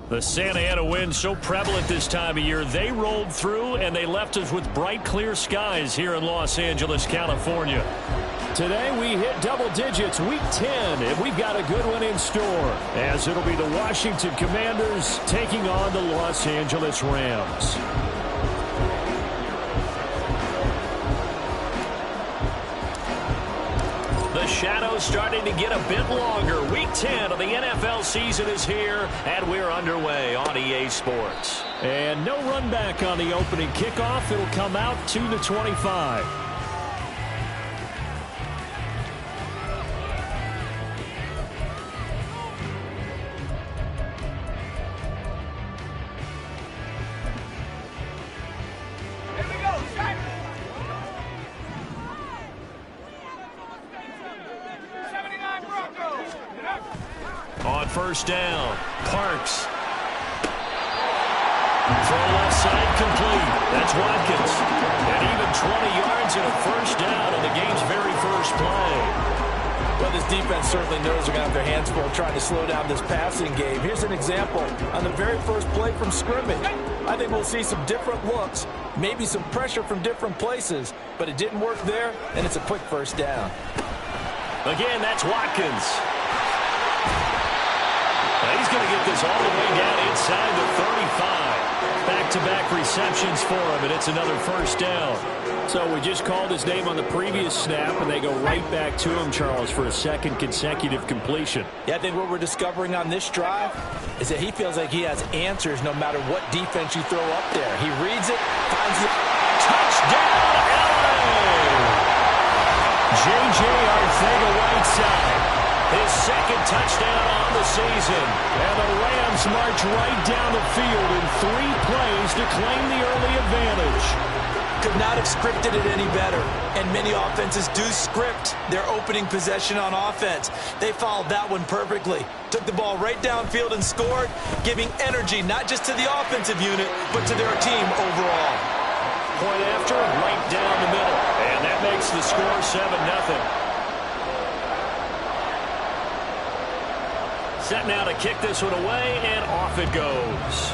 The Santa Ana wind so prevalent this time of year, they rolled through and they left us with bright, clear skies here in Los Angeles, California. Today we hit double digits, week 10, and we've got a good one in store, as it'll be the Washington Commanders taking on the Los Angeles Rams. The shadow's starting to get a bit longer. Week 10 of the NFL season is here, and we're underway on EA Sports. And no run back on the opening kickoff. It'll come out to the 25. On first down, Parks. Throw left side complete. That's Watkins. And even 20 yards and a first down on the game's very first play. Well, this defense certainly knows they're going to have their hands full trying to slow down this passing game. Here's an example on the very first play from scrimmage. I think we'll see some different looks, maybe some pressure from different places, but it didn't work there, and it's a quick first down. Again, that's Watkins. He's going to get this all the way down inside the 35. Back-to-back receptions for him, and it's another first down. So we just called his name on the previous snap, and they go right back to him, Charles, for a second consecutive completion. Yeah, I think what we're discovering on this drive is that he feels like he has answers no matter what defense you throw up there. He reads it, finds it. Touchdown, LA! J.J. Arcega-Whiteside. His second touchdown on the season. And the Rams march right down the field in 3 plays to claim the early advantage. Could not have scripted it any better. And many offenses do script their opening possession on offense. They followed that one perfectly. Took the ball right downfield and scored, giving energy not just to the offensive unit, but to their team overall. Point after, right down the middle. And that makes the score 7-0. Set now to kick this one away, and off it goes.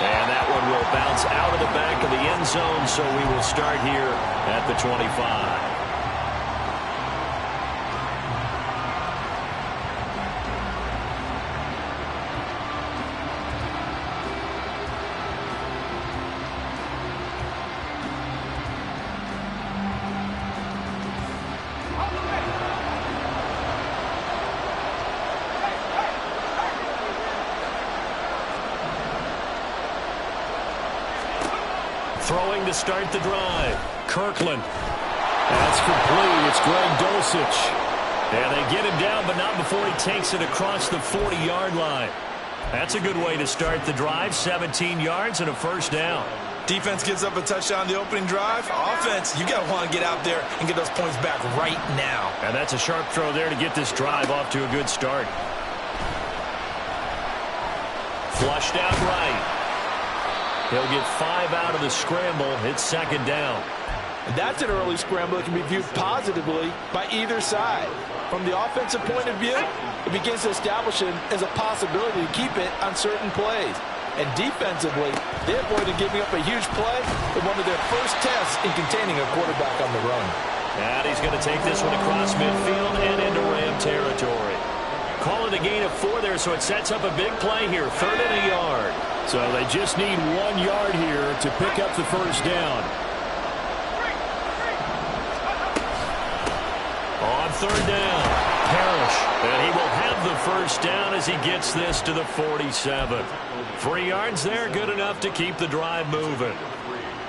And that one will bounce out of the back of the end zone, so we will start here at the 25. Throwing to start the drive. Kirkland. That's complete. It's Greg Dulcich. And they get him down, but not before he takes it across the 40-yard line. That's a good way to start the drive. 17 yards and a first down. Defense gives up a touchdown the opening drive. Offense, you got to want to get out there and get those points back right now. And that's a sharp throw there to get this drive off to a good start. Flushed out right. He'll get 5 out of the scramble. It's second down. And that's an early scramble that can be viewed positively by either side. From the offensive point of view, it begins to establish it as a possibility to keep it on certain plays. And defensively, they avoided giving up a huge play in one of their first tests in containing a quarterback on the run. And he's going to take this one across midfield and into Ram territory. Call it a gain of 4 there, so it sets up a big play here. 3rd and a yard. So they just need 1 yard here to pick up the first down. On 3rd down, Parrish. And he will have the first down as he gets this to the 47. 3 yards there, good enough to keep the drive moving.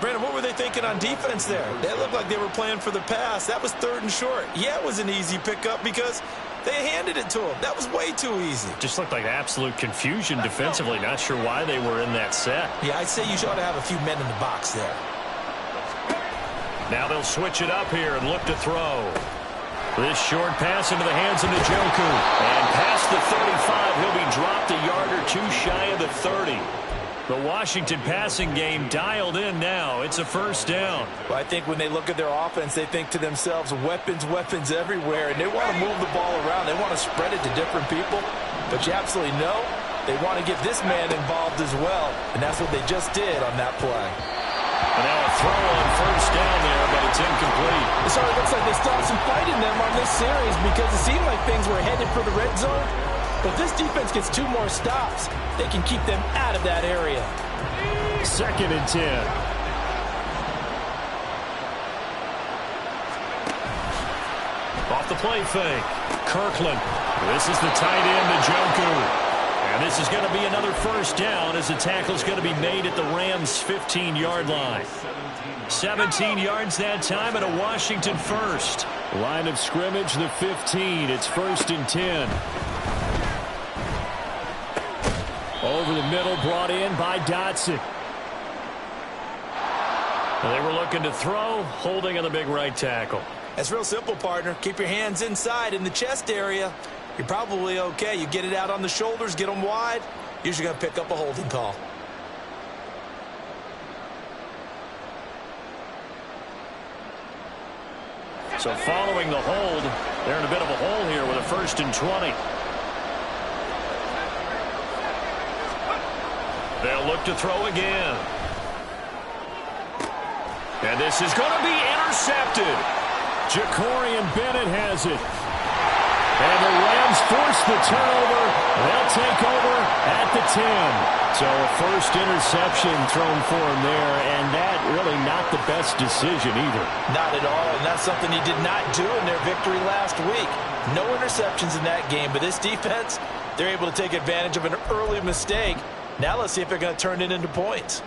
Brandon, what were they thinking on defense there? They looked like they were playing for the pass. That was 3rd and short. Yeah, it was an easy pickup because they handed it to him. That was way too easy. Just looked like absolute confusion defensively. Not sure why they were in that set. Yeah, I'd say you ought to have a few men in the box there. Now they'll switch it up here and look to throw. This short pass into the hands of Njoku. And past the 35, he'll be dropped a yard or two shy of the 30. The Washington passing game dialed in now. It's a first down. Well, I think when they look at their offense, they think to themselves, weapons, weapons everywhere. And they want to move the ball around. They want to spread it to different people. But you absolutely know they want to get this man involved as well. And that's what they just did on that play. And now a throw on first down there, but it's incomplete. It certainly looks like they still have some fight in them on this series because it seemed like things were headed for the red zone. But this defense gets 2 more stops. They can keep them out of that area. 2nd and 10. Off the play fake. Kirkland. This is the tight end, Njoku. And this is going to be another first down as the tackle is going to be made at the Rams' 15-yard line. 17 yards that time and a Washington first. Line of scrimmage, the 15. It's 1st and 10. Over the middle, brought in by Dotson. They were looking to throw, holding on the big right tackle. That's real simple, partner. Keep your hands inside in the chest area. You're probably okay. You get it out on the shoulders, get them wide. Usually going to pick up a holding call. So following the hold, they're in a bit of a hole here with a 1st and 20. They'll look to throw again. And this is going to be intercepted. Jacorian Bennett has it. And the Rams force the turnover. They'll take over at the 10. So a first interception thrown for him there, and that really not the best decision either. Not at all, and that's something he did not do in their victory last week. No interceptions in that game, but this defense, they're able to take advantage of an early mistake. Now let's see if they're going to turn it into points.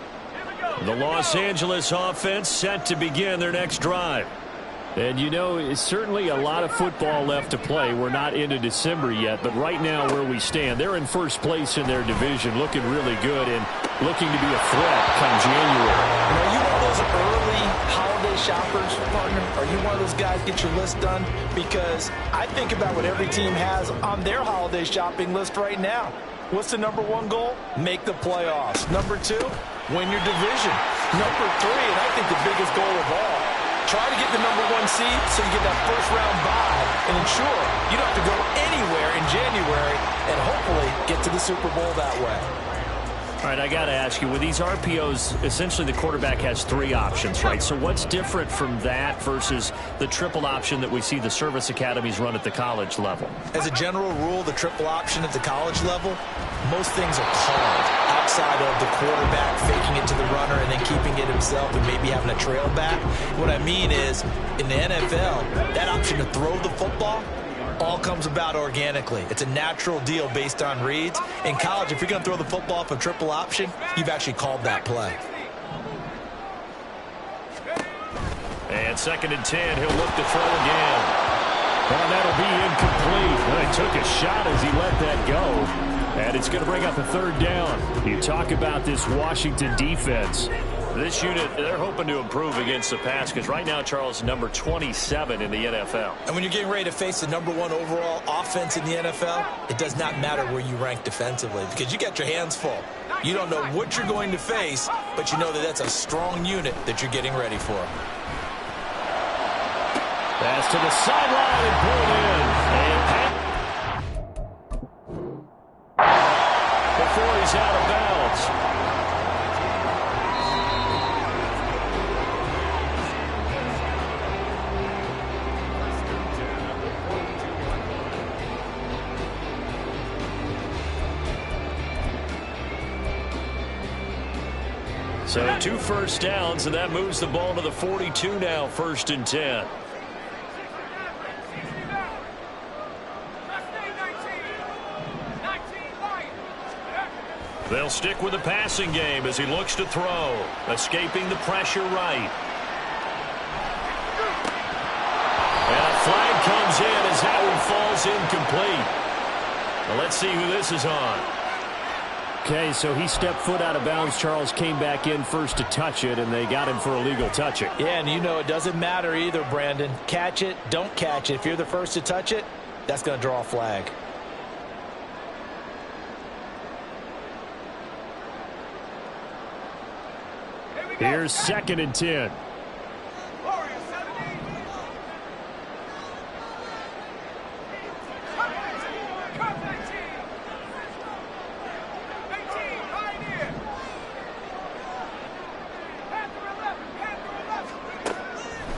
The Los Angeles offense set to begin their next drive. And, you know, it's certainly a lot of football left to play. We're not into December yet, but right now where we stand, they're in first place in their division, looking really good and looking to be a threat come January. Are you one of those early holiday shoppers, partner? Are you one of those guys get your list done? Because I think about what every team has on their holiday shopping list right now. What's the number 1 goal? Make the playoffs. Number 2, win your division. Number 3, and I think the biggest goal of all, try to get the number 1 seed so you get that first-round bye and ensure you don't have to go anywhere in January and hopefully get to the Super Bowl that way. All right, I got to ask you, with these RPOs, essentially the quarterback has 3 options, right? So what's different from that versus the triple option that we see the service academies run at the college level? As a general rule, the triple option at the college level, most things are called outside of the quarterback faking it to the runner and then keeping it himself and maybe having a trail back. What I mean is, in the NFL, that option to throw the football all comes about organically. It's a natural deal based on reads. In college, if you're going to throw the football off a triple option, you've actually called that play. And 2nd and 10, he'll look to throw again. And that'll be incomplete. Well, he took a shot as he let that go. And it's going to bring up a 3rd down. You talk about this Washington defense. This unit, they're hoping to improve against the pass because right now, Charles, number 27 in the NFL. And when you're getting ready to face the number 1 overall offense in the NFL, it does not matter where you rank defensively because you got your hands full. You don't know what you're going to face, but you know that that's a strong unit that you're getting ready for. Pass to the sideline and pulled in. And before he's out of bounds. So 2 first downs, and that moves the ball to the 42 now, 1st and 10. They'll stick with the passing game as he looks to throw, escaping the pressure right. And a flag comes in as that one falls incomplete. Well, let's see who this is on. Okay, so he stepped foot out of bounds. Charles came back in first to touch it, and they got him for illegal touching. Yeah, and you know it doesn't matter either, Brandon. Catch it, don't catch it. If you're the first to touch it, that's going to draw a flag. Here's 2nd and 10.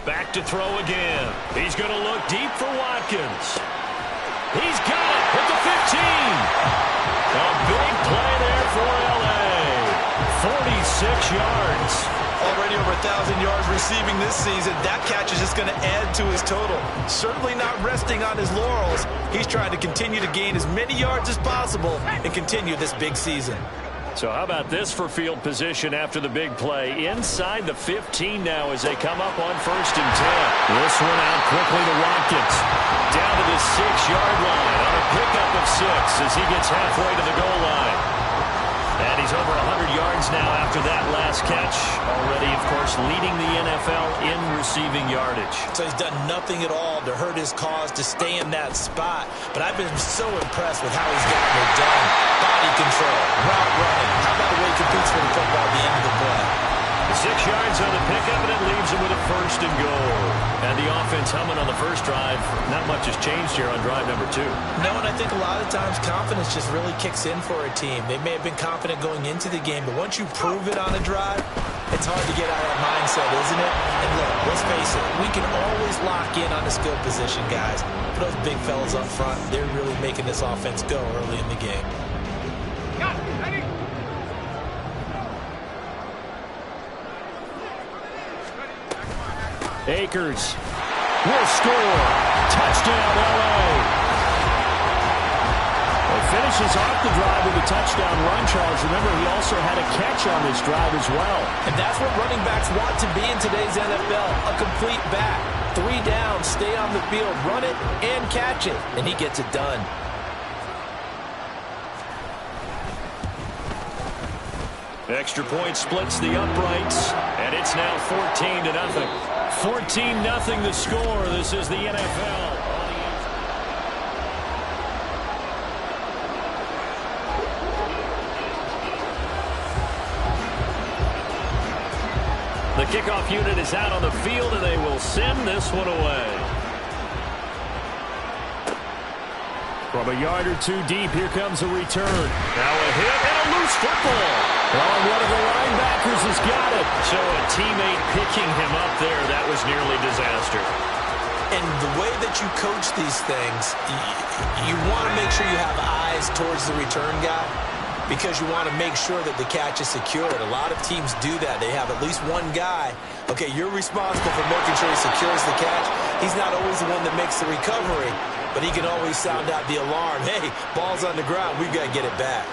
Back to throw again. He's going to look deep for Watkins. He's got it at the 15. A big play there for L.A. 46 yards. Already over 1,000 yards receiving this season. That catch is just going to add to his total. Certainly not resting on his laurels. He's trying to continue to gain as many yards as possible and continue this big season. So how about this for field position after the big play? Inside the 15 now as they come up on 1st and 10. This one out quickly to Watkins. Down to the 6-yard line on a pickup of 6 as he gets halfway to the goal line. And he's over 100 yards now after that last catch. Already, of course, leading the NFL in receiving yardage. So he's done nothing at all to hurt his cause to stay in that spot. But I've been so impressed with how he's gotten it done. Body control, route running. How about the way he competes for the football at the end of the play? 6 yards on the pickup, and it leaves him with a 1st and goal. And the offense humming on the first drive. Not much has changed here on drive number 2. No, and I think a lot of times confidence just really kicks in for a team. They may have been confident going into the game, but once you prove it on a drive, it's hard to get out of that mindset, isn't it? And look, let's face it, we can always lock in on a skill position, guys. But those big fellas up front, they're really making this offense go early in the game. Akers will score. Touchdown, L.A. He finishes off the drive with a touchdown run, Charles. Remember, he also had a catch on this drive as well. And that's what running backs want to be in today's NFL, a complete back. 3 down, stay on the field, run it, and catch it. And he gets it done. Extra point splits the uprights, and it's now 14-0. 14-0 the score. This is the NFL. The kickoff unit is out on the field, and they will send this one away. From a yard or 2 deep, here comes a return. Now a hit and a loose football. Oh, one of the linebackers has got it. So a teammate picking him up there, that was nearly disaster. And the way that you coach these things, you want to make sure you have eyes towards the return guy because you want to make sure that the catch is secured. A lot of teams do that. They have at least one guy. Okay, you're responsible for making sure he secures the catch. He's not always the one that makes the recovery, but he can always sound out the alarm. Hey, ball's on the ground. We've got to get it back.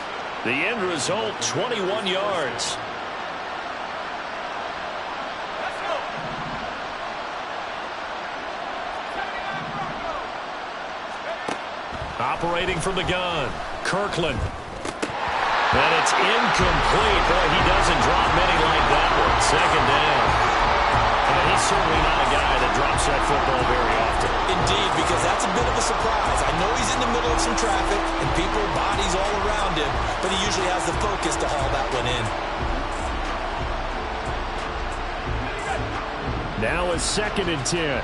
The end result, 21 yards. Operating from the gun, Kirkland. And it's incomplete. Boy, he doesn't drop many like that one. 2nd down. And he's certainly not a guy that drops that football very often. Indeed, because that's a bit of a surprise. I know he's in the middle of some traffic and people, bodies all around him, but he usually has the focus to haul that one in. Now a 2nd and 10.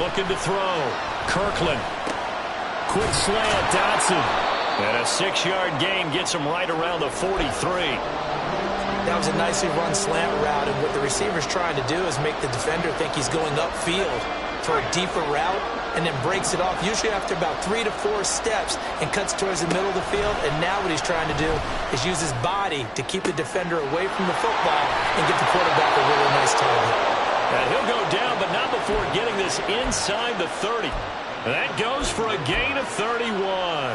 Looking to throw. Kirkland. Quick slant, Dotson. And a 6-yard gain gets him right around the 43. That was a nicely run slant route, and what the receiver's trying to do is make the defender think he's going upfield for a deeper route and then breaks it off, usually after about 3 to 4 steps, and cuts towards the middle of the field. And now what he's trying to do is use his body to keep the defender away from the football and get the quarterback a really nice target. And he'll go down, but not before getting this inside the 30. That goes for a gain of 31.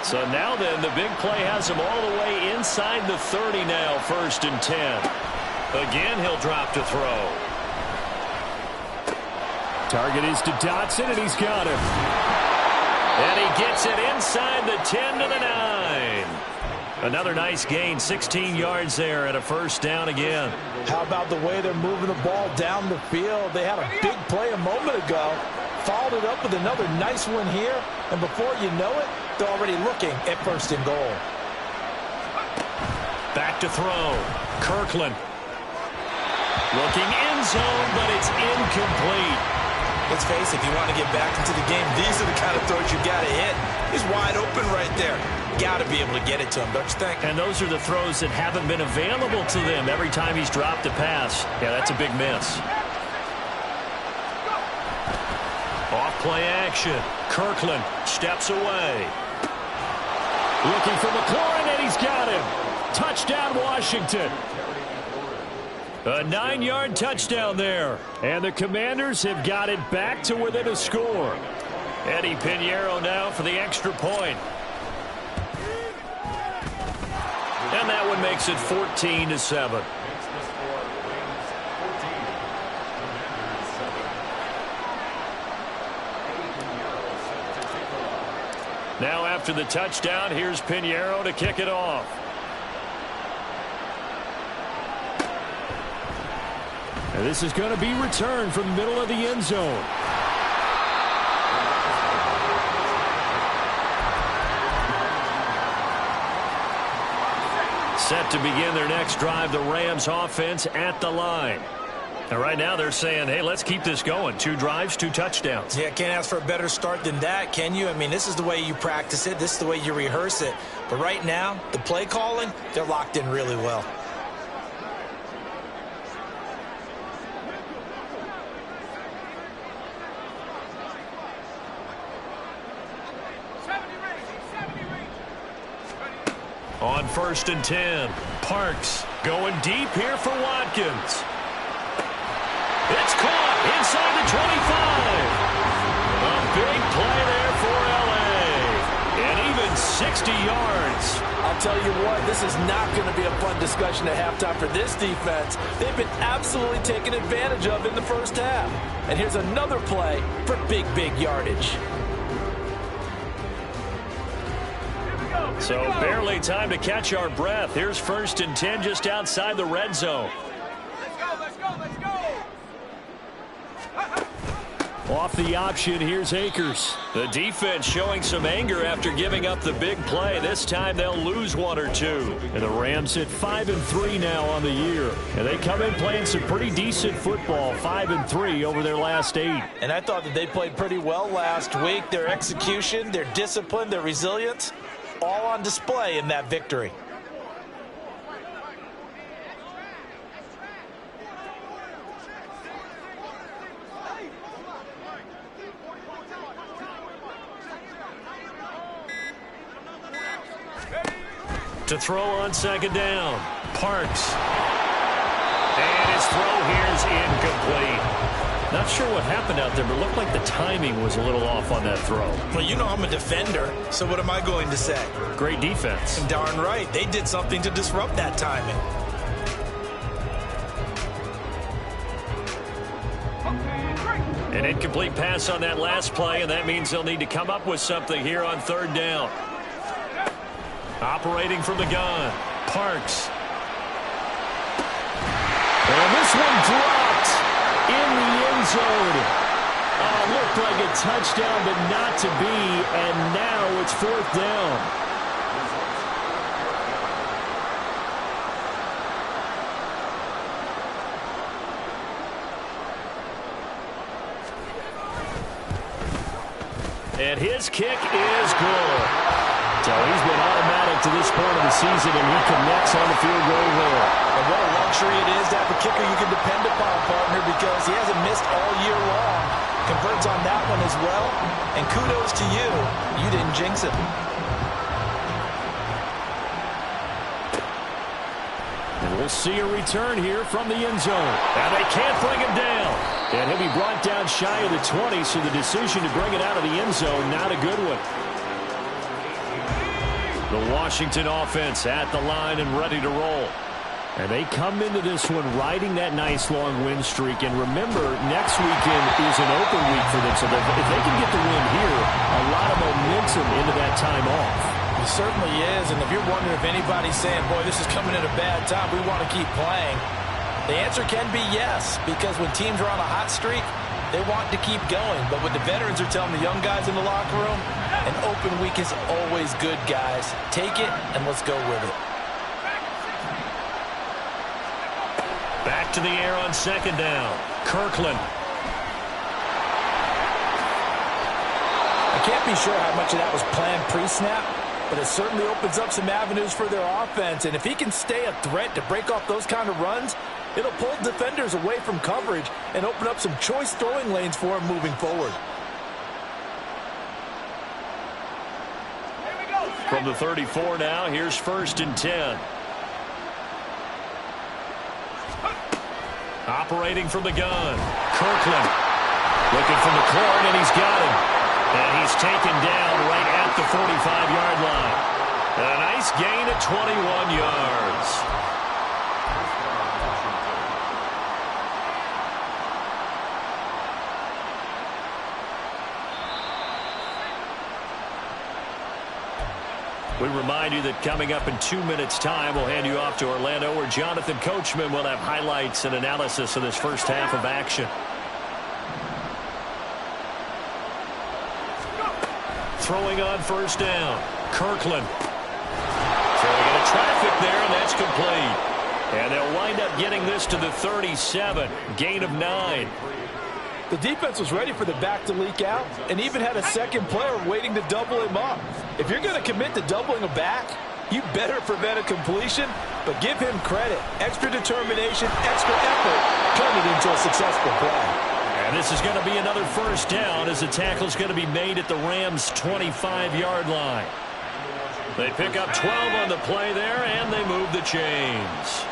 So now then, the big play has him all the way inside the 30 now, 1st and 10. Again, he'll drop to throw. Target is to Dotson, and he's got him. And he gets it inside the 10 to the 9. Another nice gain, 16 yards there and a first down again. How about the way they're moving the ball down the field? They had a big play a moment ago, followed it up with another nice one here, and before you know it, they're already looking at first and goal. Back to throw. Kirkland. Looking end zone, but it's incomplete. Let's face it, if you want to get back into the game, these are the kind of throws you got to hit. He's wide open right there. Got to be able to get it to him, don't you think? And those are the throws that haven't been available to them every time he's dropped a pass. Yeah, that's a big miss. Off play action. Kirkland steps away. Looking for McLaurin, and he's got him. Touchdown, Washington. A 9-yard touchdown there. And the Commanders have got it back to within a score. Eddie Pinheiro now for the extra point. And that one makes it 14-7. Now after the touchdown, here's Pinheiro to kick it off. And this is going to be returned from the middle of the end zone. Set to begin their next drive, the Rams offense at the line. And right now they're saying, hey, let's keep this going. 2 drives, 2 touchdowns. Yeah, can't ask for a better start than that, can you? I mean, this is the way you practice it. This is the way you rehearse it. But right now, the play calling, they're locked in really well. On 1st and 10, Parks going deep here for Watkins. It's caught inside the 25. A big play there for L.A. And even 60 yards. I'll tell you what, this is not going to be a fun discussion at halftime for this defense. They've been absolutely taken advantage of in the first half. And here's another play for big yardage. So barely time to catch our breath. Here's 1st and 10 just outside the red zone. Let's go. Off the option, here's Akers. The defense showing some anger after giving up the big play. This time they'll lose 1 or 2. And the Rams hit 5-3 now on the year. And they come in playing some pretty decent football, 5-3 over their last 8. And I thought that they played pretty well last week. Their execution, their discipline, their resilience, all on display in that victory. To throw on 2nd down, Parks. And his throw here is incomplete. Not sure what happened out there, but it looked like the timing was a little off on that throw. Well, you know I'm a defender, so what am I going to say? Great defense. Darn right. They did something to disrupt that timing. An incomplete pass on that last play, and that means they'll need to come up with something here on 3rd down. Operating from the gun, Parks. And this one dropped in the end zone. Looked like a touchdown, but not to be, and now it's 4th down. And his kick is good. So he's been automatic to this point of the season, and he connects on the field goal there. And what a luxury it is to have a kicker you can depend upon, partner, because he hasn't missed all year long. Converts on that one as well. And kudos to you. You didn't jinx it. And we'll see a return here from the end zone. And they can't bring him down. And he'll be brought down shy of the 20, so the decision to bring it out of the end zone, not a good one. The Washington offense at the line and ready to roll. And they come into this one riding that nice long win streak. And remember, next weekend is an open week for them. So if they can get the win here, a lot of momentum into that time off. It certainly is. And if you're wondering if anybody's saying, boy, this is coming at a bad time, we want to keep playing, the answer can be yes. Because when teams are on a hot streak, they want to keep going. But what the veterans are telling the young guys in the locker room, an open week is always good, guys. Take it and let's go with it. Back to the air on second down. Kirkland. I can't be sure how much of that was planned pre-snap, but it certainly opens up some avenues for their offense. And if he can stay a threat to break off those kind of runs, it'll pull defenders away from coverage and open up some choice throwing lanes for him moving forward. From the 34 now, here's 1st and 10. Operating from the gun. Kirkland looking from the corner, and he's got him. And he's taken down right at the 45-yard line. A nice gain of 21 yards. We remind you that coming up in 2 minutes' time, we'll hand you off to Orlando, where Jonathan Coachman will have highlights and analysis of this first half of action. Throwing on 1st down. Kirkland. Throwing into traffic there, and that's complete. And they'll wind up getting this to the 37. Gain of 9. The defense was ready for the back to leak out and even had a second player waiting to double him up. If you're going to commit to doubling a back, you better prevent a completion, but give him credit. Extra determination, extra effort turned it into a successful play. And this is going to be another 1st down as the tackle is going to be made at the Rams' 25-yard line. They pick up 12 on the play there, and they move the chains.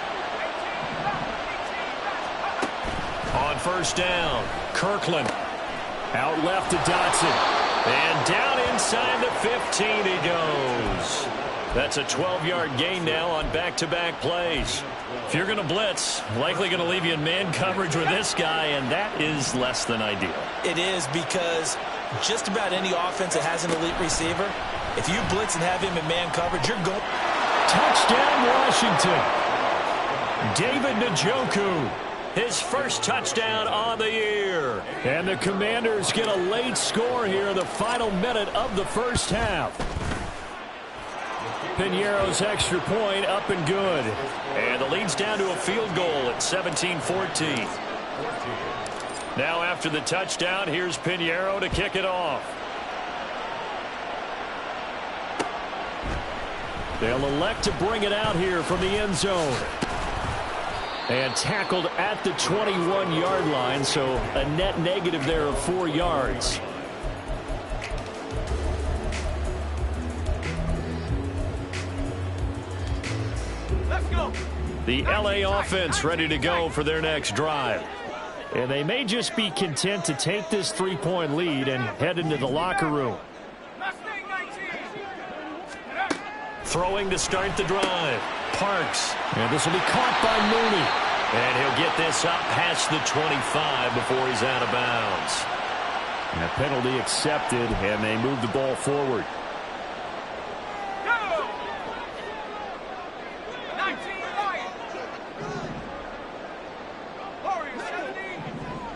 On 1st down, Kirkland. Out left to Dotson. And down inside the 15 he goes. That's a 12-yard gain now on back-to-back plays. If you're going to blitz, likely going to leave you in man coverage with this guy, and that is less than ideal. It is, because just about any offense that has an elite receiver, if you blitz and have him in man coverage, you're going. Touchdown, Washington. David Njoku. His first touchdown on the year. And the Commanders get a late score here in the final minute of the first half. Piñeiro's extra point up and good. And the lead's down to a field goal at 17-14. Now after the touchdown, here's Piñeiro to kick it off. They'll elect to bring it out here from the end zone. And tackled at the 21-yard line, so a net negative there of 4 yards. Let's go. The LA offense ready to go for their next drive. And they may just be content to take this 3-point lead and head into the locker room. Throwing to start the drive. Parks. And this will be caught by Mooney. And he'll get this up past the 25 before he's out of bounds. And a penalty accepted, and they move the ball forward. Go! 19 Lions. Warriors 17.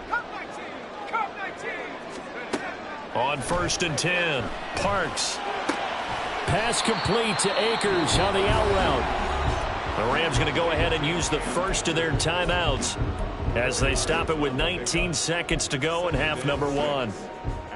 Cup 19. Cup 19. On 1st and 10. Parks. Pass complete to Akers on the out route. The Rams going to go ahead and use the first of their timeouts as they stop it with 19 seconds to go in half number 1.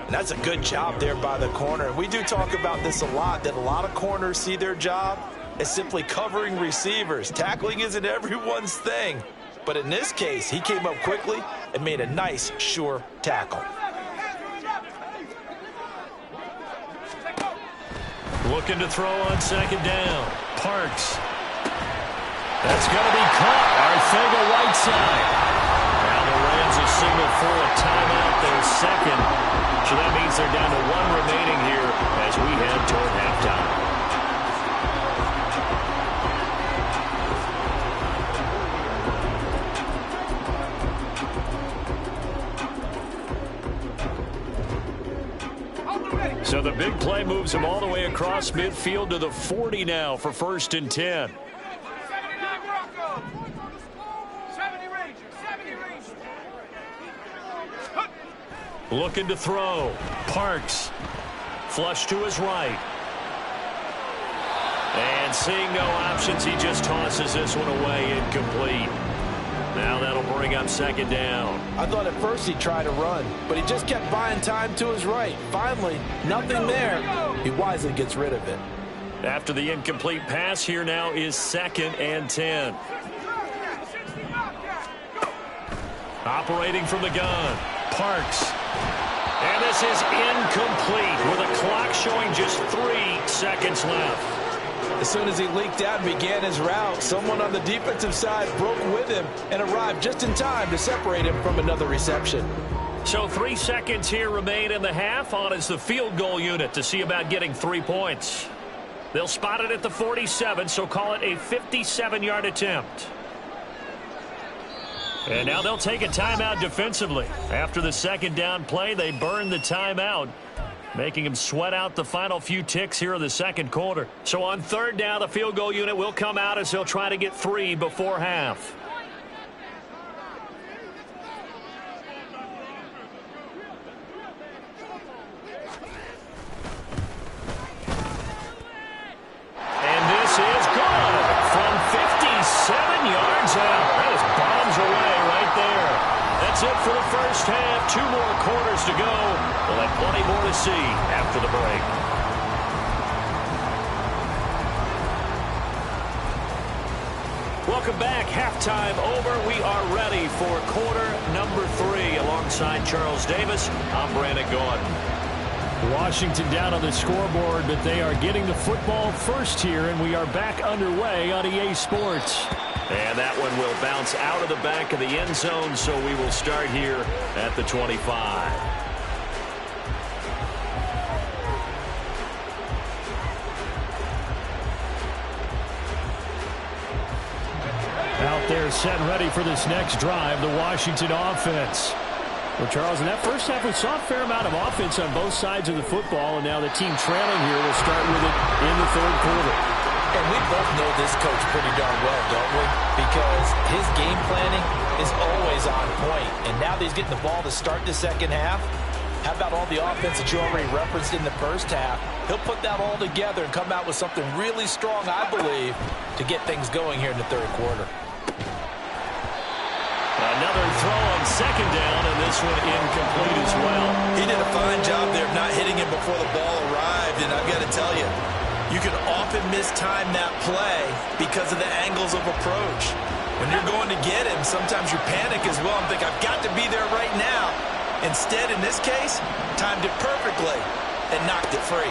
And that's a good job there by the corner. We do talk about this a lot, that a lot of corners see their job as simply covering receivers. Tackling isn't everyone's thing. But in this case, he came up quickly and made a nice, sure tackle. Looking to throw on 2nd down. Parks. That's going to be caught. Arcega right side. Now the Rams will signal for a timeout, their second. So that means they're down to 1 remaining here as we head toward halftime. So the big play moves him all the way across midfield to the 40 now for 1st and 10. 79 Broncos. 70 Rangers. 70 Rangers. Looking to throw. Parks. Flush to his right. And seeing no options, he just tosses this one away, incomplete. Now that'll bring up 2nd down. I thought at first he'd try to run, but he just kept buying time to his right. Finally, nothing there. He wisely gets rid of it. After the incomplete pass, here now is 2nd and 10. Operating from the gun. Parks. And this is incomplete with a clock showing just 3 seconds left. As soon as he leaked out and began his route, someone on the defensive side broke with him and arrived just in time to separate him from another reception. So 3 seconds here remain in the half. On is the field goal unit to see about getting 3 points. They'll spot it at the 47, so call it a 57-yard attempt. And now they'll take a timeout defensively. After the 2nd down play, they burn the timeout, making him sweat out the final few ticks here in the 2nd quarter. So on 3rd down, the field goal unit will come out as they'll try to get 3 before half. And this is good from 57 yards out. That is bombs away right there. That's it for the first half. 2 more quarters to go. We'll have plenty more to see after the break. Welcome back. Halftime over. We are ready for quarter number 3. Alongside Charles Davis, I'm Brandon Gaudin. Washington down on the scoreboard, but they are getting the football first here, and we are back underway on EA Sports. And that one will bounce out of the back of the end zone, so we will start here at the 25. Out there set and ready for this next drive, the Washington offense. Well, Charles, in that first half, we saw a fair amount of offense on both sides of the football, and now the team trailing here will start with it in the 3rd quarter. And we both know this coach pretty darn well, don't we? Because his game planning is always on point. And now that he's getting the ball to start the 2nd half, how about all the offense that you already referenced in the first half? He'll put that all together and come out with something really strong, I believe, to get things going here in the 3rd quarter. Another throw on 2nd down, and this one incomplete as well. He did a fine job there of not hitting him before the ball arrived, and I've got to tell you, you can often mistime that play because of the angles of approach. When you're going to get him, sometimes you panic as well and think, I've got to be there right now. Instead, in this case, timed it perfectly and knocked it free.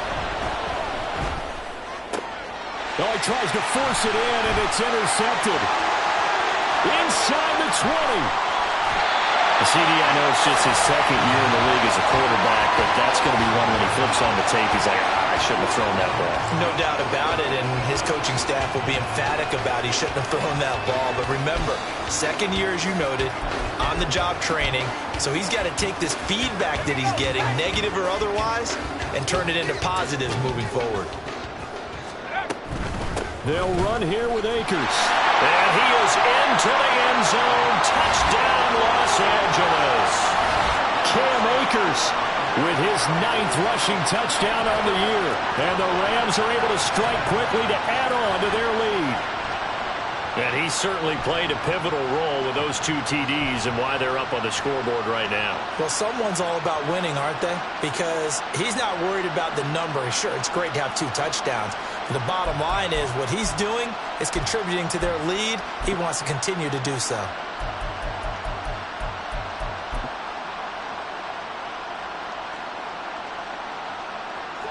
Oh, he tries to force it in, and it's intercepted. Inside the 20. CD, I know it's just his 2nd year in the league as a quarterback, but that's going to be one when he flips on the tape. He's like, I shouldn't have thrown that ball. No doubt about it, and his coaching staff will be emphatic about he shouldn't have thrown that ball. But remember, 2nd year, as you noted, on-the-job training, so he's got to take this feedback that he's getting, negative or otherwise, and turn it into positives moving forward. They'll run here with Akers. And he is into the end zone. Touchdown, Los Angeles. Cam Akers with his 9th rushing touchdown on the year. And the Rams are able to strike quickly to add on to their lead. And he certainly played a pivotal role with those 2 TDs and why they're up on the scoreboard right now. Well, someone's all about winning, aren't they? Because he's not worried about the number. Sure, it's great to have 2 touchdowns. But the bottom line is what he's doing is contributing to their lead. He wants to continue to do so.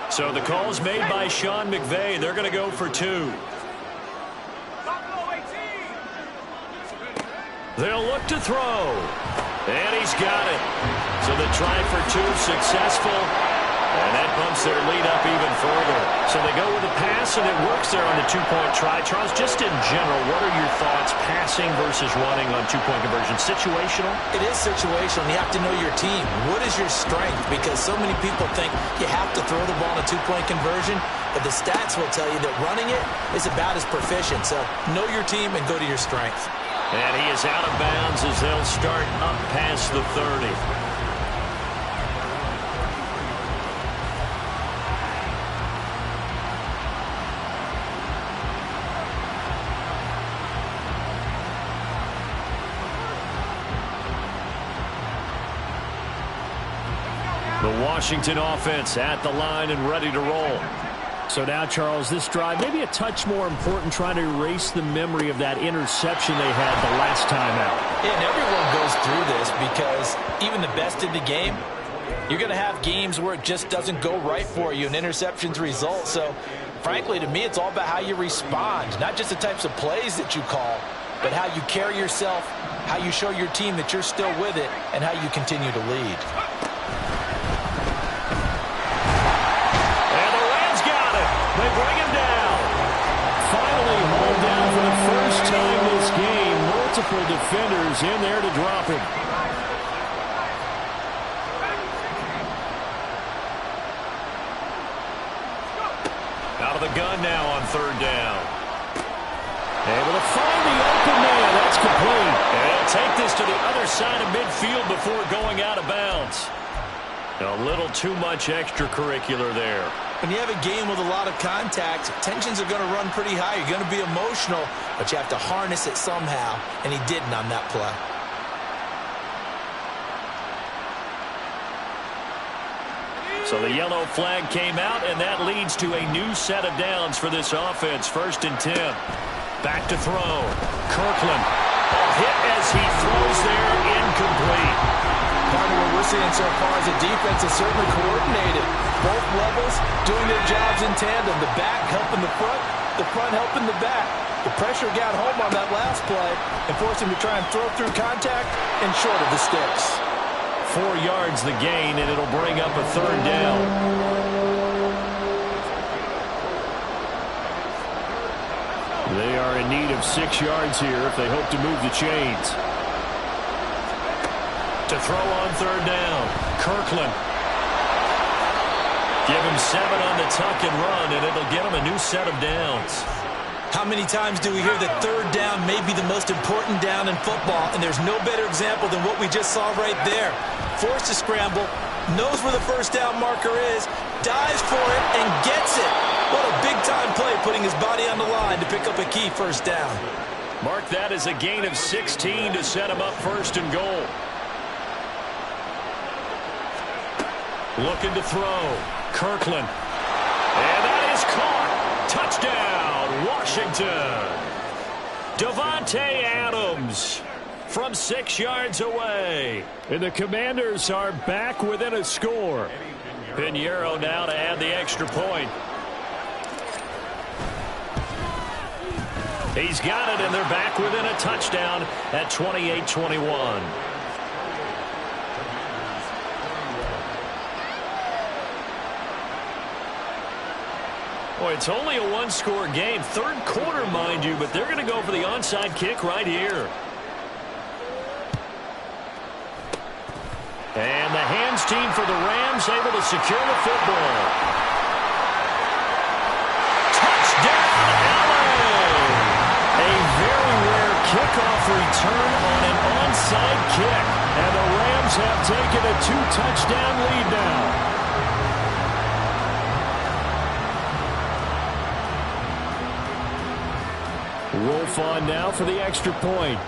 So the call's made by Sean McVay. They're going to go for 2. They'll look to throw. And he's got it. So the try for 2 successful. And that bumps their lead up even further. So they go with a pass, and it works there on the two-point try. Charles, just in general, what are your thoughts passing versus running on two-point conversion? Situational? It is situational. You have to know your team. What is your strength? Because so many people think you have to throw the ball in a two-point conversion, but the stats will tell you that running it is about as proficient. So know your team and go to your strength. And he is out of bounds as they'll start up past the 30. The Washington offense at the line and ready to roll. So now, Charles, this drive maybe a touch more important, trying to erase the memory of that interception they had the last time out. Yeah, and everyone goes through this because even the best in the game, you're going to have games where it just doesn't go right for you and interceptions result. So, frankly, to me, it's all about how you respond, not just the types of plays that you call, but how you carry yourself, how you show your team that you're still with it, and how you continue to lead. They bring him down. Finally hauled down for the first time this game. Multiple defenders in there to drop him. Out of the gun now on third down. Able to find the open man. That's complete. And he'll take this to the other side of midfield before going out of bounds. A little too much extracurricular there. When you have a game with a lot of contact, tensions are going to run pretty high. You're going to be emotional, but you have to harness it somehow, and he didn't on that play. So the yellow flag came out, and that leads to a new set of downs for this offense. 1st and 10. Back to throw. Kirkland. Ball hit as he throws there, incomplete. Part of what we're seeing so far as a defense is certainly coordinated. Both levels doing their jobs in tandem. The back helping the front helping the back. The pressure got home on that last play and forced him to try and throw through contact and short of the sticks. 4 yards the gain, and it'll bring up a third down. They are in need of 6 yards here if they hope to move the chains. To throw on third down. Kirkland. Give him 7 on the tuck and run, and it'll get him a new set of downs. How many times do we hear that third down may be the most important down in football, and there's no better example than what we just saw right there. Forced to scramble, knows where the first down marker is, dives for it, and gets it. What a big-time play, putting his body on the line to pick up a key first down. Mark that as a gain of 16 to set him up 1st and goal. Looking to throw. Kirkland. And that is caught. Touchdown, Washington. Davante Adams from 6 yards away. And the Commanders are back within a score. Pinheiro now to add the extra point. He's got it, and they're back within a touchdown at 28-21. Boy, it's only a one-score game. 3rd quarter, mind you, but they're going to go for the onside kick right here. And the hands team for the Rams able to secure the football. Touchdown, LA! A very rare kickoff return on an onside kick. And the Rams have taken a 2-touchdown lead now. Wolf on now for the extra point.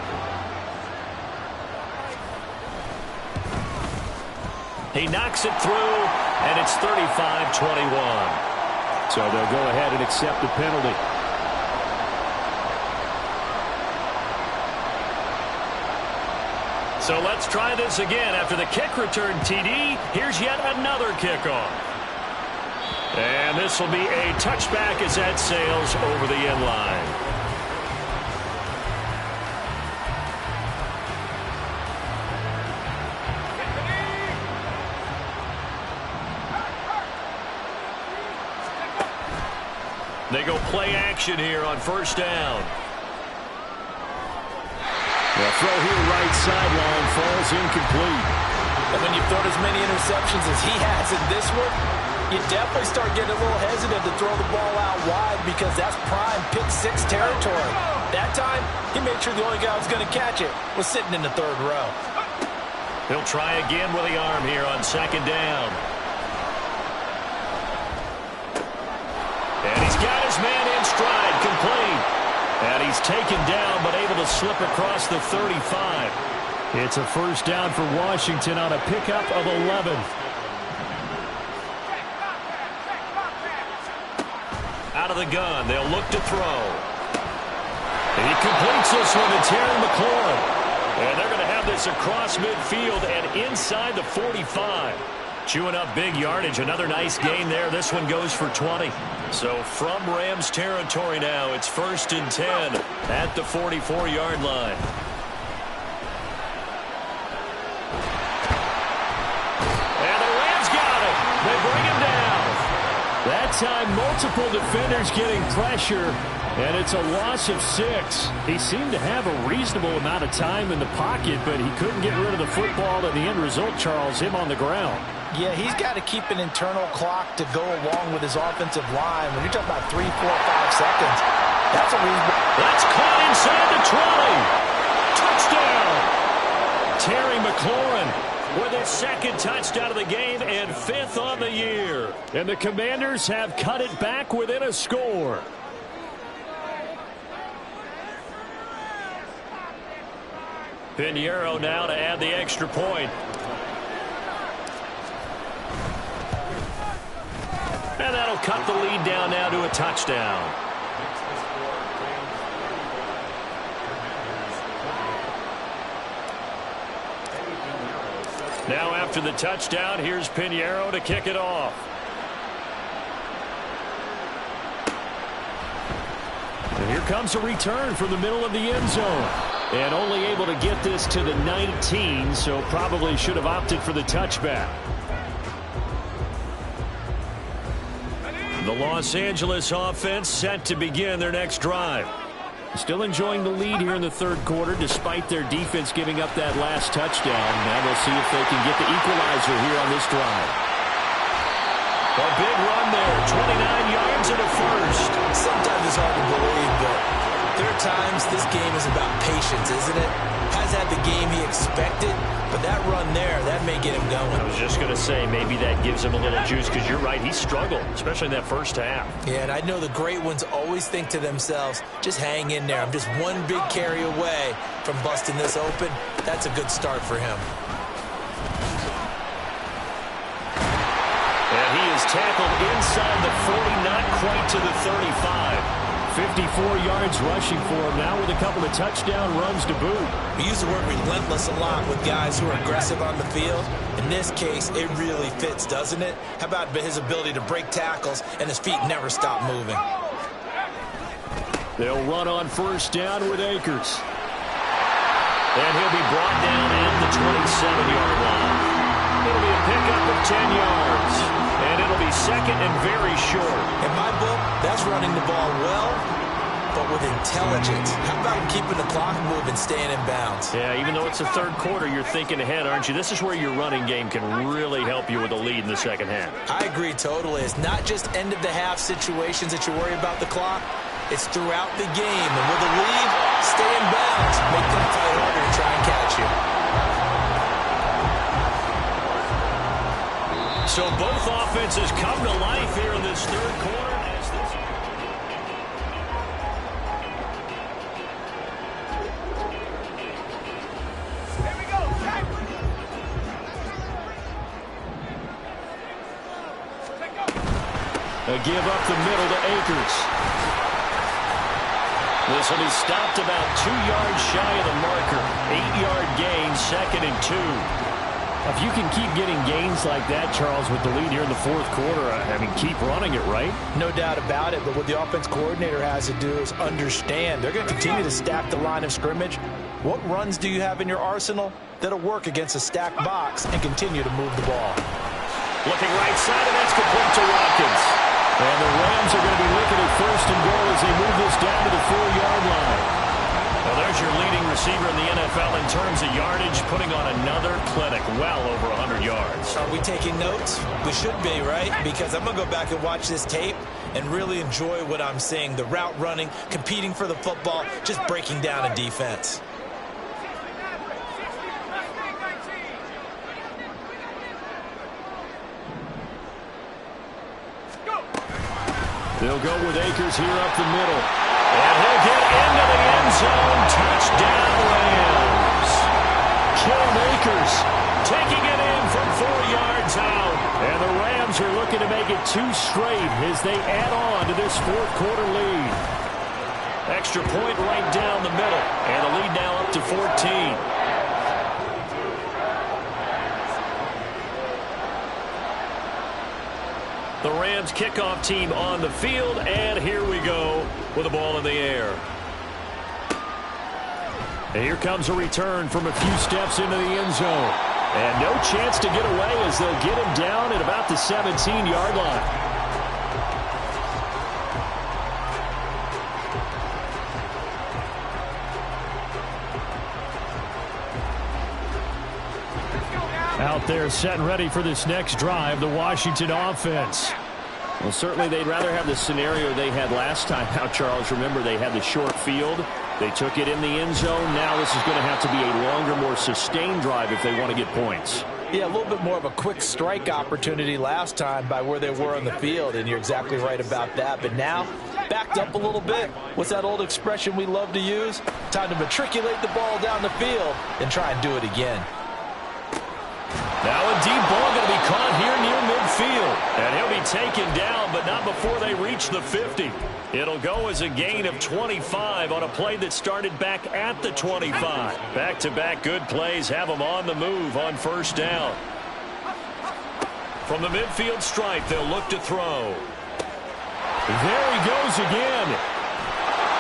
He knocks it through, and it's 35-21. So they'll go ahead and accept the penalty. So let's try this again. After the kick return TD, here's yet another kickoff. And this will be a touchback as that sails over the end line. They go play action here on first down. The throw here right sideline falls incomplete. And when you've thrown as many interceptions as he has in this one, you definitely start getting a little hesitant to throw the ball out wide because that's prime pick six territory. That time, he made sure the only guy who was going to catch it was sitting in the third row. He'll try again with the arm here on second down. And he's got his man in stride, complete. And he's taken down, but able to slip across the 35. It's a first down for Washington on a pickup of 11. Out of the gun, they'll look to throw. And he completes this one to Terry McLaurin. And they're going to have this across midfield and inside the 45. Chewing up big yardage. Another nice gain there. This one goes for 20. So from Rams territory now, it's 1st and 10 at the 44-yard line. And the Rams got it. They bring him down. That time, multiple defenders getting pressure, and it's a loss of 6. He seemed to have a reasonable amount of time in the pocket, but he couldn't get rid of the football, and the end result, Charles, him on the ground. Yeah, he's got to keep an internal clock to go along with his offensive line. When you're talking about 3, 4, 5 seconds, that's a reasonable. That's caught inside the 20. Touchdown. Terry McLaurin with his second touchdown of the game and 5th on the year. And the Commanders have cut it back within a score. Pinheiro now to add the extra point. And that'll cut the lead down now to a touchdown. Now after the touchdown, here's Pinheiro to kick it off. And here comes a return from the middle of the end zone. And only able to get this to the 19, so probably should have opted for the touchback. The Los Angeles offense set to begin their next drive. Still enjoying the lead here in the third quarter, despite their defense giving up that last touchdown. Now we'll see if they can get the equalizer here on this drive. A big run there, 29 yards and a first. Sometimes it's hard to believe, but there are times this game is about patience, isn't it? Has had the game he expected, but that run there, that may get him going. I was just going to say, maybe that gives him a little juice, because you're right, he struggled, especially in that first half. Yeah, and I know the great ones always think to themselves, just hang in there. I'm just one big carry away from busting this open. That's a good start for him. And he is tackled inside the 40, not quite to the 35. 54 yards rushing for him now with a couple of touchdown runs to boot. We use the word relentless a lot with guys who are aggressive on the field. In this case, it really fits, doesn't it? How about his ability to break tackles and his feet never stop moving? They'll run on first down with Akers. And he'll be brought down at the 27-yard line. It'll be a pickup of 10 yards. And it'll be second and very short. In my book, that's running the ball well, but with intelligence. How about keeping the clock moving, staying in bounds? Yeah, even though it's the third quarter, you're thinking ahead, aren't you? This is where your running game can really help you with a lead in the second half. I agree totally. It's not just end-of-the-half situations that you worry about the clock. It's throughout the game. And with a lead, stay in bounds. Make them fight harder to try and catch you. So both offenses come to life here in this third quarter. Here we go, Jack. A give up the middle to Akers. This will be stopped about 2 yards shy of the marker. 8-yard gain, 2nd and 2. If you can keep getting gains like that, Charles, with the lead here in the fourth quarter, I mean, keep running it, right? No doubt about it, but what the offense coordinator has to do is understand. They're going to continue to stack the line of scrimmage. What runs do you have in your arsenal that'll work against a stacked box and continue to move the ball? Looking right side, and that's complete to Watkins. And the Rams are going to be looking at first and goal as they move this down to the 4-yard line. Well, there's your leading receiver in the NFL in terms of yardage, putting on another clinic, well over 100 yards. Are we taking notes? We should be, right? Because I'm going to go back and watch this tape and really enjoy what I'm seeing. The route running, competing for the football, just breaking down a defense. They'll go with Akers here up the middle. And he'll get into the end zone. Touchdown, Rams. Cam Akers taking it in from 4 yards out. And the Rams are looking to make it 2 straight as they add on to this fourth-quarter lead. Extra point right down the middle. And the lead now up to 14. The Rams kickoff team on the field, and here we go with the ball in the air. And here comes a return from a few steps into the end zone. And no chance to get away as they'll get him down at about the 17-yard line. Out there set and ready for this next drive, the Washington offense. Well, certainly they'd rather have the scenario they had last time out, Charles. Remember, they had the short field. They took it in the end zone. Now this is going to have to be a longer, more sustained drive if they want to get points. Yeah, a little bit more of a quick strike opportunity last time by where they were on the field, and you're exactly right about that. But now, backed up a little bit. What's that old expression we love to use? Time to matriculate the ball down the field and try and do it again. Now a deep ball going to be caught here near midfield. And he'll be taken down, but not before they reach the 50. It'll go as a gain of 25 on a play that started back at the 25. Back-to-back good plays have them on the move on first down. From the midfield stripe, they'll look to throw. There he goes again.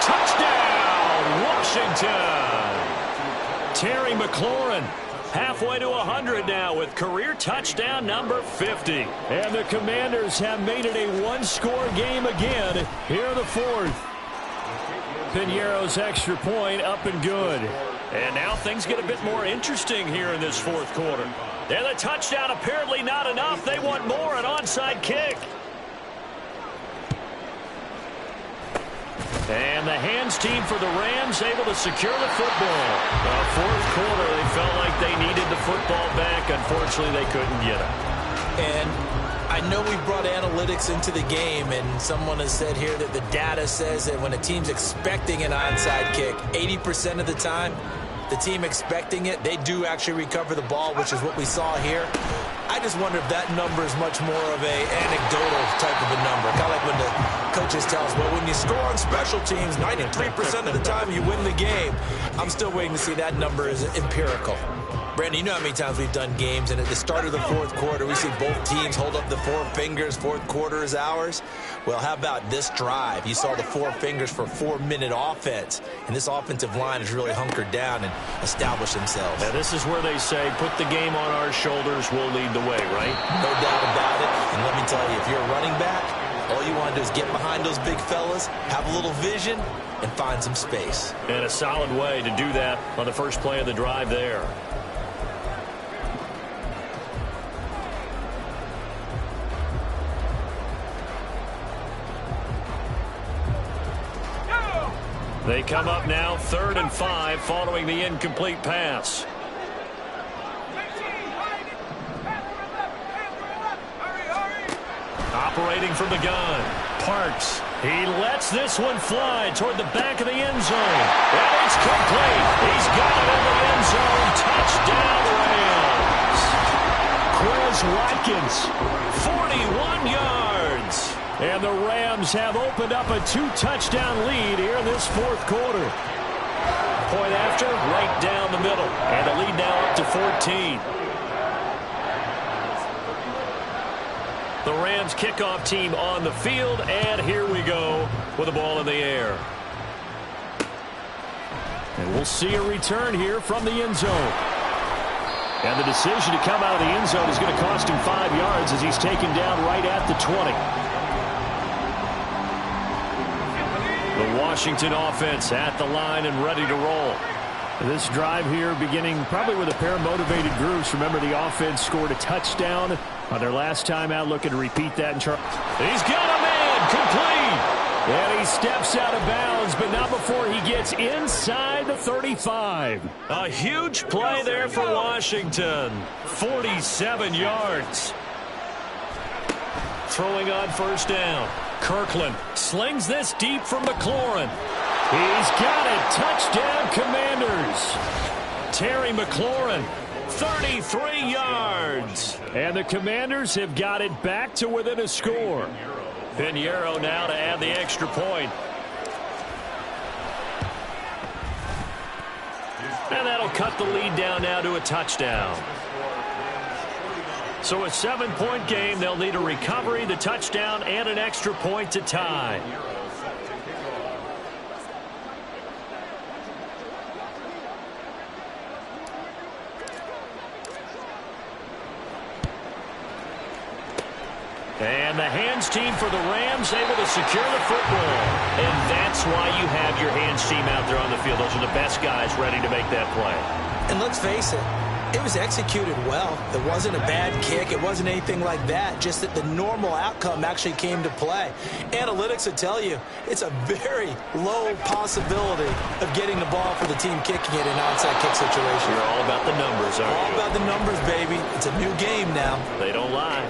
Touchdown, Washington. Terry McLaurin. Halfway to 100 now with career touchdown number 50. And the Commanders have made it a one-score game again here in the fourth. Piñeiro's extra point up and good. And now things get a bit more interesting here in this fourth quarter. And the touchdown apparently not enough. They want more, an onside kick. And the hands team for the Rams able to secure the football. Fourth quarter, they felt like they needed the football back. Unfortunately, they couldn't get it. And I know we brought analytics into the game, and someone has said here that the data says that when a team's expecting an onside kick, 80% of the time, the team expecting it, they do actually recover the ball, which is what we saw here. I just wonder if that number is much more of a anecdotal type of a number. Kind of like when the coaches tell us, well, when you score on special teams, 93% of the time you win the game. I'm still waiting to see that number is empirical. Brandon, you know how many times we've done games, and at the start of the fourth quarter, we see both teams hold up the 4 fingers, fourth quarter is ours. Well, how about this drive? You saw the 4 fingers for 4-minute offense, and this offensive line has really hunkered down and established themselves. Now, this is where they say, put the game on our shoulders, we'll lead the way, right? No doubt about it, and let me tell you, if you're a running back, all you want to do is get behind those big fellas, have a little vision, and find some space. And a solid way to do that on the first play of the drive there. They come up now 3rd and 5 following the incomplete pass. Operating from the gun, Parks. He lets this one fly toward the back of the end zone. And it's complete. He's got it in the end zone. Touchdown, Rams. Quez Watkins, 41 yards. and the Rams have opened up a 2-touchdown lead here in this fourth quarter. Point after, right down the middle, and the lead now up to 14. The Rams kickoff team on the field, and here we go with the ball in the air. And we'll see a return here from the end zone. And the decision to come out of the end zone is going to cost him 5 yards as he's taken down right at the 20. The Washington offense at the line and ready to roll. This drive here beginning probably with a pair of motivated groups. Remember, the offense scored a touchdown on their last time out, looking to repeat that. He's got a man complete. And he steps out of bounds, but not before he gets inside the 35. A huge play there for Washington. 47 yards. Throwing on first down. Kirkland slings this deep from McLaurin. He's got it. Touchdown, Commanders. Terry McLaurin, 33 yards. And the Commanders have got it back to within a score. Pinheiro now to add the extra point. And that'll cut the lead down now to a touchdown. So a 7-point game. They'll need a recovery, the touchdown, and an extra point to tie. And the hands team for the Rams able to secure the football. And that's why you have your hands team out there on the field. Those are the best guys ready to make that play. And let's face it, it was executed well. It wasn't a bad kick. It wasn't anything like that. Just that the normal outcome actually came to play. Analytics will tell you it's a very low possibility of getting the ball for the team kicking it in an onside kick situation. You're all about the numbers, aren't you? All about the numbers, baby. It's a new game now. They don't lie.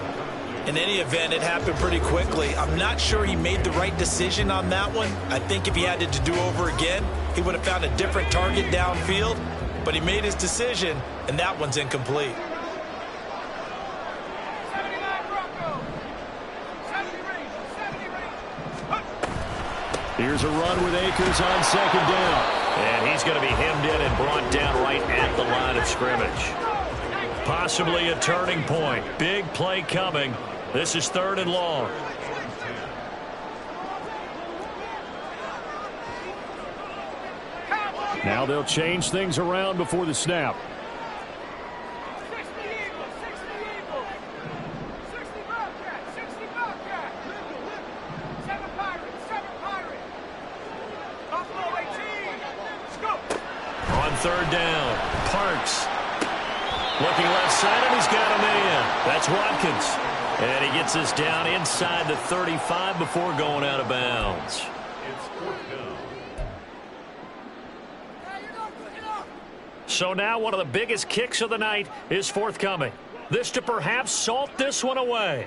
In any event, it happened pretty quickly. I'm not sure he made the right decision on that one. I think if he had to do over again, he would have found a different target downfield. But he made his decision, and that one's incomplete. Here's a run with Akers on second down. And he's going to be hemmed in and brought down right at the line of scrimmage. Possibly a turning point. Big play coming. This is 3rd and long. Now they'll change things around before the snap. On 3rd down, Parks. Looking left side, and he's got a man. That's Watkins. And he gets us down inside the 35 before going out of bounds. So now one of the biggest kicks of the night is forthcoming. This to perhaps salt this one away.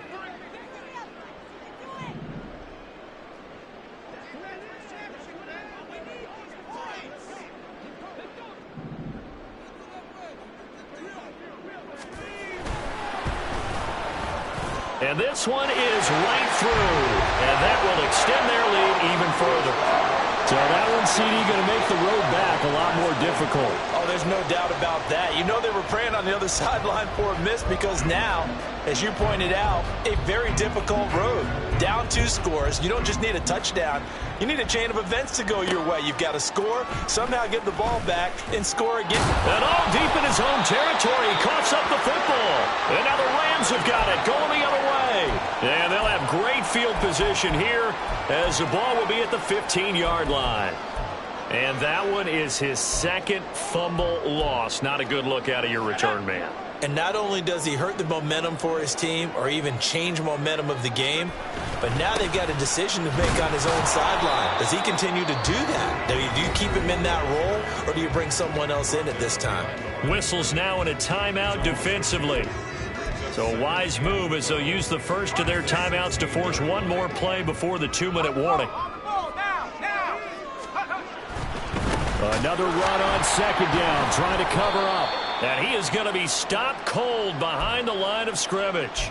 And this one is right through. And that will extend their lead even further. So that one, CD, going to make the road back a lot more difficult. Oh, there's no doubt about that. You know they were praying on the other sideline for a miss because now, as you pointed out, a very difficult road. Down 2 scores. You don't just need a touchdown. You need a chain of events to go your way. You've got to score, somehow get the ball back, and score again. And all deep in his own territory, he coughs up the football. And now the Rams have got it, going the other way. And they'll have great field position here as the ball will be at the 15-yard line. And that one is his 2nd fumble loss. Not a good look out of your return man. And not only does he hurt the momentum for his team or even change momentum of the game, but now they've got a decision to make on his own sideline. Does he continue to do that? Do you keep him in that role, or do you bring someone else in at this time? Whistles now in a timeout defensively. So a wise move as they'll use the first of their timeouts to force one more play before the 2-minute warning. Another run on second down, trying to cover up. And he is going to be stopped cold behind the line of scrimmage.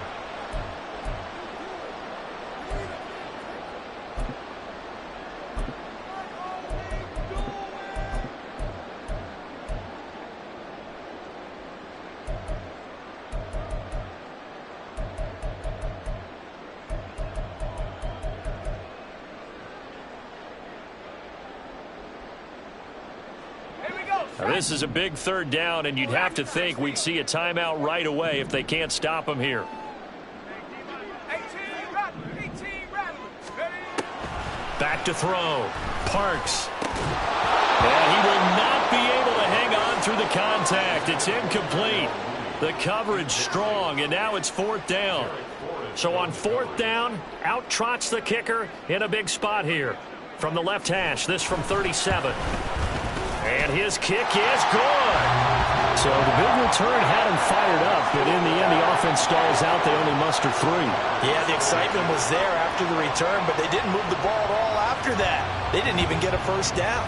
Now, this is a big 3rd down, and you'd have to think we'd see a timeout right away if they can't stop him here. Back to throw. Parks. And he will not be able to hang on through the contact. It's incomplete. The coverage strong, and now it's 4th down. So on 4th down, out trots the kicker in a big spot here. From the left hash, this from 37. And his kick is good. So the big return had him fired up, but in the end, the offense stalls out. They only muster 3. Yeah, the excitement was there after the return, but they didn't move the ball at all after that. They didn't even get a first down.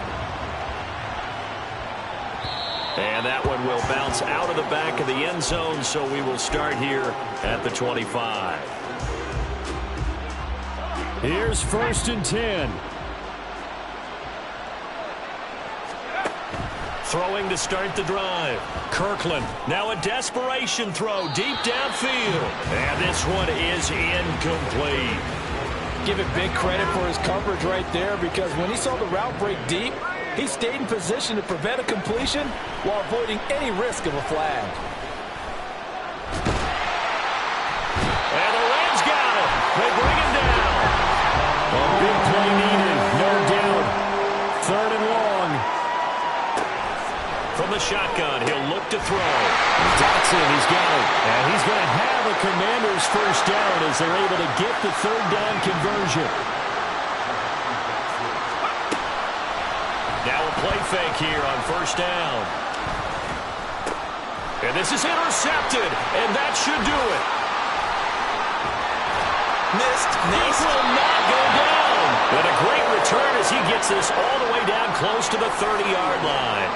And that one will bounce out of the back of the end zone, so we will start here at the 25. Here's 1st and 10. Throwing to start the drive. Kirkland, now a desperation throw deep downfield. And this one is incomplete. Give it big credit for his coverage right there, because when he saw the route break deep, he stayed in position to prevent a completion while avoiding any risk of a flag. And the Rams got him. They bring him down. A big play needed, no doubt. 3rd and long. From the shotgun, he'll look to throw. Dotson, he's got it. And he's going to have a Commanders first down as they're able to get the 3rd down conversion. Now a play fake here on 1st down. And this is intercepted, and that should do it. Missed. This will not go down. And a great return as he gets this all the way down close to the 30-yard line.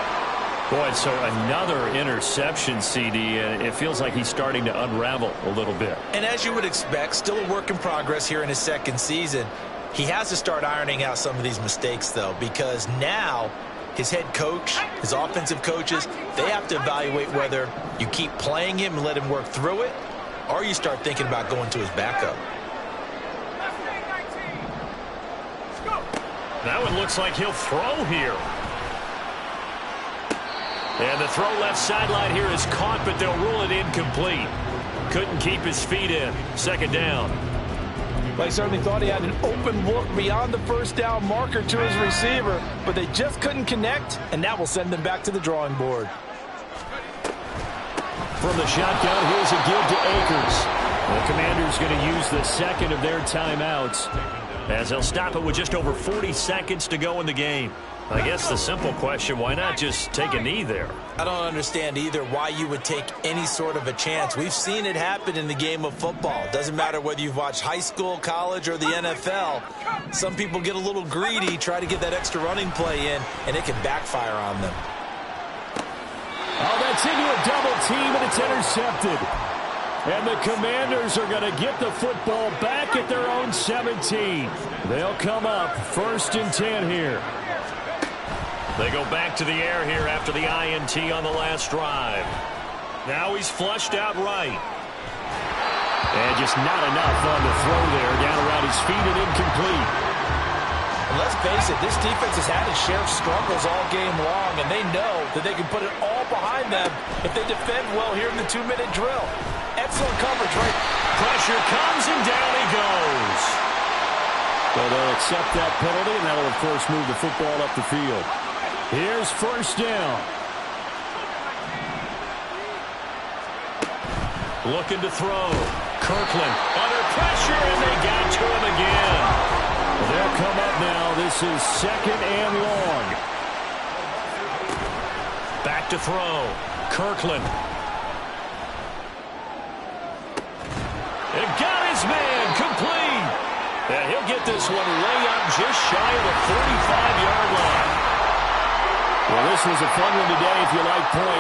Boy, so another interception, CD, and it feels like he's starting to unravel a little bit. And as you would expect, still a work in progress here in his 2nd season. He has to start ironing out some of these mistakes, though, because now his head coach, his offensive coaches, they have to evaluate whether you keep playing him and let him work through it, or you start thinking about going to his backup. That one looks like he'll throw here. And the throw left sideline here is caught, but they'll rule it incomplete. Couldn't keep his feet in. 2nd down. Well, he certainly thought he had an open look beyond the 1st down marker to his receiver, but they just couldn't connect, and that will send them back to the drawing board. From the shotgun, here's a give to Akers. The Commanders going to use the 2nd of their timeouts, as they'll stop it with just over 40 seconds to go in the game. I guess the simple question, why not just take a knee there? I don't understand either why you would take any sort of a chance. We've seen it happen in the game of football. It doesn't matter whether you've watched high school, college, or the NFL. Some people get a little greedy, try to get that extra running play in, and it can backfire on them. Oh, that's into a double team, and it's intercepted. And the Commanders are going to get the football back at their own 17. They'll come up 1st and 10 here. They go back to the air here after the INT on the last drive. Now he's flushed out right. And just not enough on the throw there, down around his feet and incomplete. And let's face it, this defense has had its share of struggles all game long, and they know that they can put it all behind them if they defend well here in the 2-minute drill. Excellent coverage, right? Pressure comes, and down he goes. So they'll accept that penalty, and that'll, of course, move the football up the field. Here's 1st down. Looking to throw. Kirkland under pressure, and they got to him again. They'll come up now. This is 2nd and long. Back to throw. Kirkland. And got his man complete. And he'll get this one way up just shy of the 45-yard line. Well, this was a fun one today if you like points.